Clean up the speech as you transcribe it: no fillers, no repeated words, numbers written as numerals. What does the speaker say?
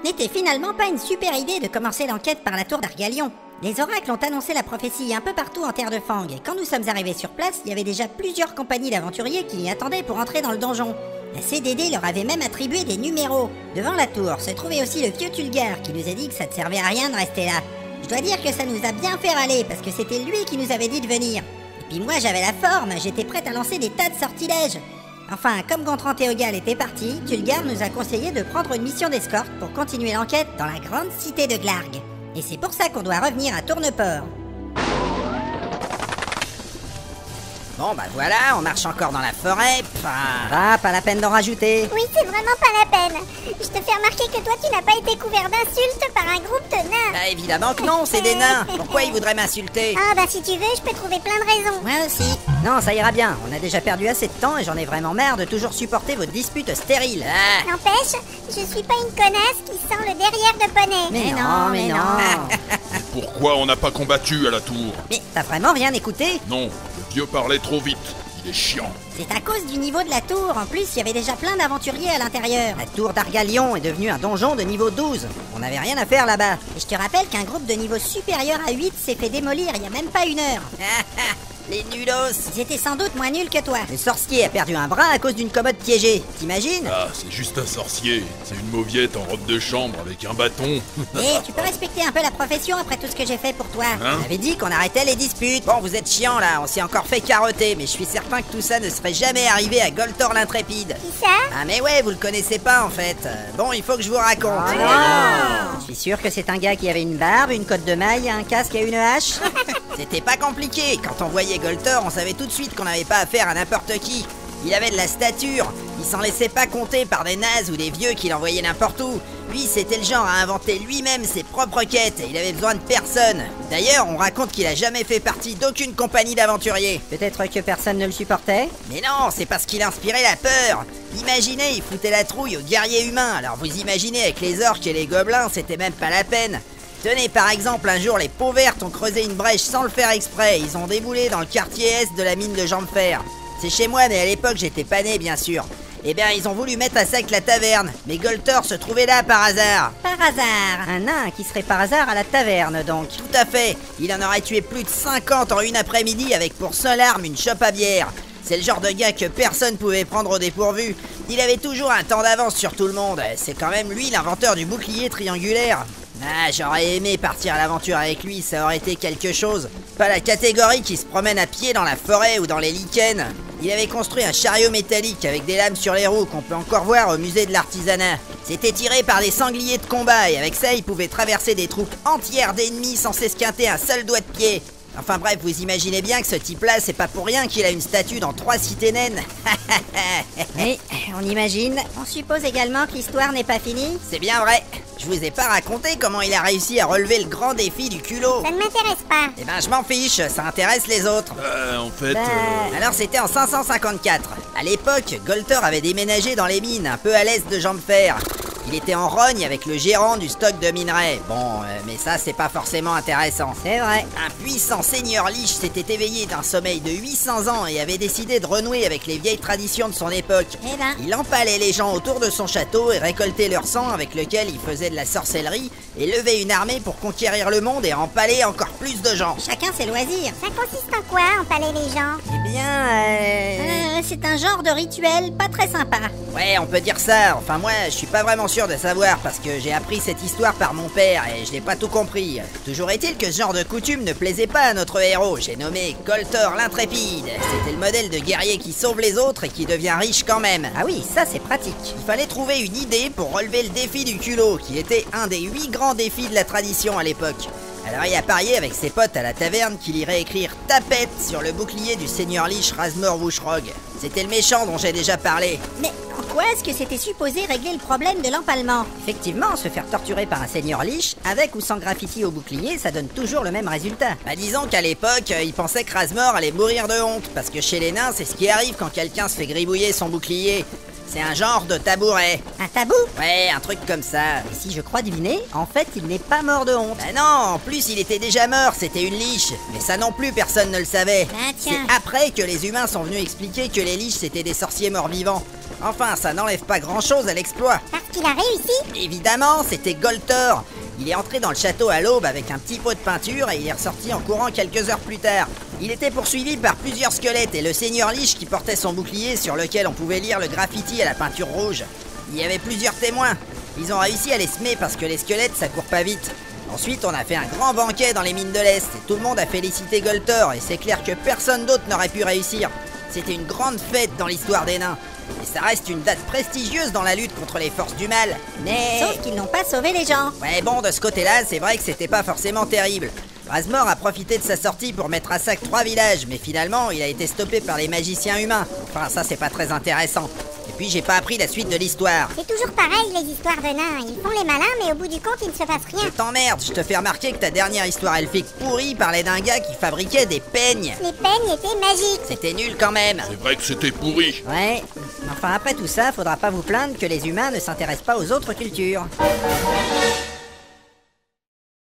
n'était finalement pas une super idée de commencer l'enquête par la tour d'Argalion. Les oracles ont annoncé la prophétie un peu partout en terre de Fang, et quand nous sommes arrivés sur place, il y avait déjà plusieurs compagnies d'aventuriers qui y attendaient pour entrer dans le donjon. La CDD leur avait même attribué des numéros. Devant la tour se trouvait aussi le vieux Tulgar qui nous a dit que ça ne servait à rien de rester là. Je dois dire que ça nous a bien fait râler parce que c'était lui qui nous avait dit de venir. Et puis moi j'avais la forme, j'étais prête à lancer des tas de sortilèges. Enfin, comme Gontran Théogal était parti, Tulgar nous a conseillé de prendre une mission d'escorte pour continuer l'enquête dans la grande cité de Glarg. Et c'est pour ça qu'on doit revenir à Tourneport. Bon bah voilà, on marche encore dans la forêt. Ah, pas la peine d'en rajouter. Oui, c'est vraiment pas la peine. Je te fais remarquer que toi, tu n'as pas été couvert d'insultes par un groupe de nains. Bah évidemment que non, c'est des nains. Pourquoi ils voudraient m'insulter? Ah bah si tu veux, je peux trouver plein de raisons. Moi aussi. Non, ça ira bien. On a déjà perdu assez de temps et j'en ai vraiment marre de toujours supporter vos disputes stériles. Ah. N'empêche, je suis pas une connasse qui sent le derrière de poney. Mais non. Pourquoi on n'a pas combattu à la tour? Mais t'as vraiment rien écouté? Non, le vieux parlait trop vite. Il est chiant. C'est à cause du niveau de la tour. En plus, il y avait déjà plein d'aventuriers à l'intérieur. La tour d'Argalion est devenue un donjon de niveau 12. On n'avait rien à faire là-bas. Et je te rappelle qu'un groupe de niveau supérieur à 8 s'est fait démolir il y a même pas une heure. Les nulos. Ils étaient sans doute moins nuls que toi. Le sorcier a perdu un bras à cause d'une commode piégée. T'imagines? Ah, c'est juste un sorcier. C'est une mauviette en robe de chambre avec un bâton. Et tu peux respecter un peu la profession après tout ce que j'ai fait pour toi. Hein? On avait dit qu'on arrêtait les disputes. Bon, vous êtes chiants là, on s'est encore fait carotter, mais je suis certain que tout ça ne serait jamais arrivé à Goltor l'Intrépide. Qui ça? Ah mais ouais, vous le connaissez pas en fait. Bon, il faut que je vous raconte. Je suis sûr que c'est un gars qui avait une barbe, une cotte de maille, un casque et une hache. C'était pas compliqué. Quand on voyait Goltor, on savait tout de suite qu'on n'avait pas affaire à n'importe qui. Il avait de la stature, il s'en laissait pas compter par des nazes ou des vieux qui l'envoyaient n'importe où. Lui, c'était le genre à inventer lui-même ses propres quêtes et il avait besoin de personne. D'ailleurs, on raconte qu'il a jamais fait partie d'aucune compagnie d'aventuriers. Peut-être que personne ne le supportait. Mais non, c'est parce qu'il inspirait la peur. Imaginez, il foutait la trouille aux guerriers humains. Alors vous imaginez, avec les orques et les gobelins, c'était même pas la peine. Tenez, par exemple, un jour, les peaux vertes ont creusé une brèche sans le faire exprès. Ils ont déboulé dans le quartier est de la mine de Jambfer. C'est chez moi, mais à l'époque, j'étais pas né, bien sûr. Eh bien, ils ont voulu mettre à sac la taverne. Mais Goltor se trouvait là par hasard. Par hasard. Un nain qui serait par hasard à la taverne, donc. Tout à fait. Il en aurait tué plus de 50 en une après-midi avec pour seule arme une chope à bière. C'est le genre de gars que personne pouvait prendre au dépourvu. Il avait toujours un temps d'avance sur tout le monde. C'est quand même lui l'inventeur du bouclier triangulaire. Ah, j'aurais aimé partir à l'aventure avec lui, ça aurait été quelque chose. Pas la catégorie qui se promène à pied dans la forêt ou dans les lichens. Il avait construit un chariot métallique avec des lames sur les roues qu'on peut encore voir au musée de l'artisanat. C'était tiré par des sangliers de combat et avec ça, il pouvait traverser des troupes entières d'ennemis sans s'esquinter un seul doigt de pied. Enfin bref, vous imaginez bien que ce type-là, c'est pas pour rien qu'il a une statue dans 3 cités naines. Mais on imagine. On suppose également que l'histoire n'est pas finie. C'est bien vrai. Je vous ai pas raconté comment il a réussi à relever le grand défi du culot. Ça ne m'intéresse pas. Eh ben je m'en fiche, ça intéresse les autres. En fait... Alors c'était en 554. À l'époque, Goltor avait déménagé dans les mines, un peu à l'est de Jambfer. Il était en rogne avec le gérant du stock de minerais. Bon, mais ça c'est pas forcément intéressant. C'est vrai. Un puissant seigneur liche s'était éveillé d'un sommeil de 800 ans et avait décidé de renouer avec les vieilles traditions de son époque. Eh ben. Il empalait les gens autour de son château et récoltait leur sang avec lequel il faisait de la sorcellerie et levait une armée pour conquérir le monde et empaler encore plus de gens. Chacun ses loisirs. Ça consiste en quoi, empaler les gens? Eh bien, C'est un genre de rituel pas très sympa. Ouais, on peut dire ça. Enfin, moi, je suis pas vraiment sûr de savoir parce que j'ai appris cette histoire par mon père et je n'ai pas tout compris. Toujours est-il que ce genre de coutume ne plaisait pas à notre héros. J'ai nommé Goltor l'Intrépide. C'était le modèle de guerrier qui sauve les autres et qui devient riche quand même. Ah oui, ça c'est pratique. Il fallait trouver une idée pour relever le défi du culot, qui était un des 8 grands défis de la tradition à l'époque. Alors il a parié avec ses potes à la taverne qu'il irait écrire tapette sur le bouclier du seigneur liche Razmor Wushrog. C'était le méchant dont j'ai déjà parlé. Mais en quoi est-ce que c'était supposé régler le problème de l'empalement? Effectivement, se faire torturer par un seigneur liche, avec ou sans graffiti au bouclier, ça donne toujours le même résultat. Bah disons qu'à l'époque, il pensait que Razmor allait mourir de honte, parce que chez les nains, c'est ce qui arrive quand quelqu'un se fait gribouiller son bouclier. C'est un genre de tabouret. Un tabou? Ouais, un truc comme ça. Et si je crois deviner, en fait, il n'est pas mort de honte. Bah non, en plus il était déjà mort, c'était une liche. Mais ça non plus, personne ne le savait. Ah, tiens. C'est après que les humains sont venus expliquer que les liches c'était des sorciers morts-vivants. Enfin, ça n'enlève pas grand-chose à l'exploit. Parce qu'il a réussi. Évidemment, c'était Goltor. Il est entré dans le château à l'aube avec un petit pot de peinture et il est ressorti en courant quelques heures plus tard. Il était poursuivi par plusieurs squelettes et le seigneur Lich qui portait son bouclier sur lequel on pouvait lire le graffiti à la peinture rouge. Il y avait plusieurs témoins. Ils ont réussi à les semer parce que les squelettes ça court pas vite. Ensuite, on a fait un grand banquet dans les mines de l'Est et tout le monde a félicité Goltor et c'est clair que personne d'autre n'aurait pu réussir. C'était une grande fête dans l'histoire des nains. Et ça reste une date prestigieuse dans la lutte contre les forces du mal. Mais... Sauf qu'ils n'ont pas sauvé les gens. Ouais bon, de ce côté-là, c'est vrai que c'était pas forcément terrible. Razmor a profité de sa sortie pour mettre à sac 3 villages, mais finalement, il a été stoppé par les magiciens humains. Enfin, ça c'est pas très intéressant. Et puis j'ai pas appris la suite de l'histoire. C'est toujours pareil, les histoires de nains. Ils font les malins, mais au bout du compte, il ne se passe Je rien. t'emmerde, je te fais remarquer que ta dernière histoire elfique pourrie parlait d'un gars qui fabriquait des peignes. Les peignes étaient magiques. C'était nul quand même. C'est vrai que c'était pourri. Ouais. Enfin, après tout ça, faudra pas vous plaindre que les humains ne s'intéressent pas aux autres cultures.